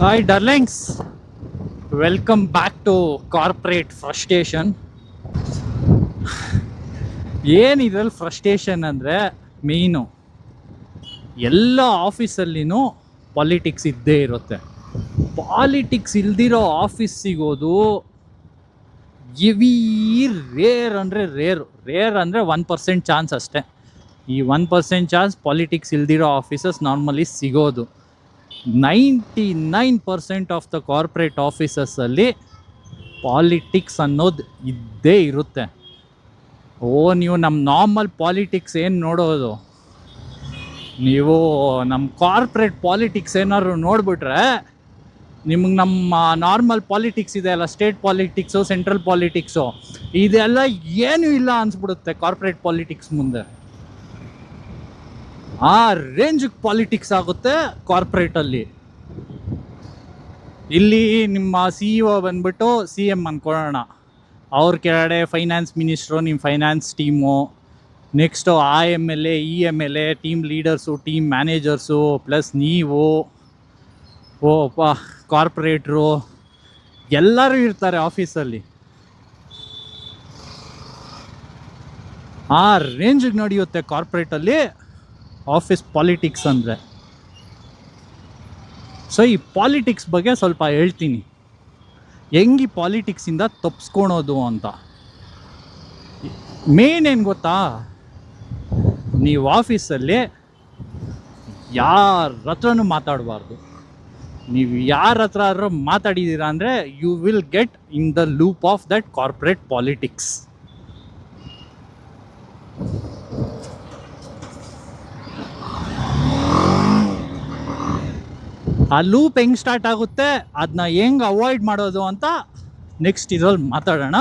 Hi, darlings. Welcome back to Corporate Frustration. ಏನಿದ್ರಲ್ಲಿ frustration ಅಂದರೆ main ಎಲ್ಲ ಆಫೀಸಲ್ಲಿನೂ ಪಾಲಿಟಿಕ್ಸ್ ಇದ್ದೇ ಇರುತ್ತೆ. ಪಾಲಿಟಿಕ್ಸ್ ಇಲ್ದಿರೋ ಆಫೀಸ್ ಸಿಗೋದು ಎವಿ ರೇರ್ ಅಂದರೆ ರೇರ್ ಅಂದರೆ 1% ಚಾನ್ಸ್ ಅಷ್ಟೇ. ಈ 1% ಚಾನ್ಸ್ ಪಾಲಿಟಿಕ್ಸ್ ಇಲ್ದಿರೋ ಆಫೀಸಸ್ ನಾರ್ಮಲಿ ಸಿಗೋದು. 99% ಆಫ್ ದ ಕಾರ್ಪೊರೇಟ್ ಆಫೀಸಸ್ಸಲ್ಲಿ ಪಾಲಿಟಿಕ್ಸ್ ಅನ್ನೋದು ಇದ್ದೇ ಇರುತ್ತೆ. ನೀವು ನಮ್ಮ ನಾರ್ಮಲ್ ಪಾಲಿಟಿಕ್ಸ್ ಏನು ನೋಡೋದು, ನೀವು ನಮ್ಮ ಕಾರ್ಪೊರೇಟ್ ಪಾಲಿಟಿಕ್ಸ್ ಏನಾದ್ರು ನೋಡಿಬಿಟ್ರೆ ನಿಮಗೆ ನಮ್ಮ ನಾರ್ಮಲ್ ಪಾಲಿಟಿಕ್ಸ್ ಇದೆ ಅಲ್ಲ, ಸ್ಟೇಟ್ ಪಾಲಿಟಿಕ್ಸು, ಸೆಂಟ್ರಲ್ ಪಾಲಿಟಿಕ್ಸು, ಇದೆಲ್ಲ ಏನೂ ಇಲ್ಲ ಅನಿಸ್ಬಿಡುತ್ತೆ ಕಾರ್ಪೊರೇಟ್ ಪಾಲಿಟಿಕ್ಸ್ ಮುಂದೆ. ಆ ರೇಂಜಿಗೆ ಪಾಲಿಟಿಕ್ಸ್ ಆಗುತ್ತೆ ಕಾರ್ಪೊರೇಟಲ್ಲಿ. ಇಲ್ಲಿ ನಿಮ್ಮ CEO ಬಂದ್ಬಿಟ್ಟು CM ಅಂದ್ಕೊಳ್ಳೋಣ, ಅವ್ರ ಕೆಳಗಡೆ ಫೈನಾನ್ಸ್ ಮಿನಿಸ್ಟ್ರು, ನಿಮ್ಮ finance team, next MLA, MLA, team leaders, team managers, plus ನೀವು ಕಾರ್ಪೊರೇಟ್ರು ಎಲ್ಲರೂ ಇರ್ತಾರೆ ಆಫೀಸಲ್ಲಿ. ಆ ರೇಂಜಿಗೆ ನಡೆಯುತ್ತೆ ಕಾರ್ಪೊರೇಟಲ್ಲಿ ಆಫೀಸ್ ಪಾಲಿಟಿಕ್ಸ್ ಅಂದರೆ. ಸೊ ಈ ಪಾಲಿಟಿಕ್ಸ್ ಬಗ್ಗೆ ಸ್ವಲ್ಪ ಹೇಳ್ತೀನಿ, ಹೆಂಗೆ ಈ ಪಾಲಿಟಿಕ್ಸಿಂದ ತಪ್ಪಿಸ್ಕೊಳೋದು ಅಂತ. ಮೇನ್ ಏನು ಗೊತ್ತಾ, ನೀವು ಆಫೀಸಲ್ಲಿ ಯಾರ ಹತ್ರನೂ ಮಾತಾಡಬಾರ್ದು. ನೀವು ಯಾರ ಹತ್ರ ಆದರೂ ಮಾತಾಡಿದ್ದೀರಾ ಅಂದರೆ you will get in the loop of that corporate politics. ಆ ಲೂಪ್ ಹೆಂಗೆ ಸ್ಟಾರ್ಟ್ ಆಗುತ್ತೆ, ಅದನ್ನ ಹೆಂಗೆ ಅವಾಯ್ಡ್ ಮಾಡೋದು ಅಂತ ನೆಕ್ಸ್ಟ್ ಇದ್ರಲ್ಲಿ ಮಾತಾಡೋಣ.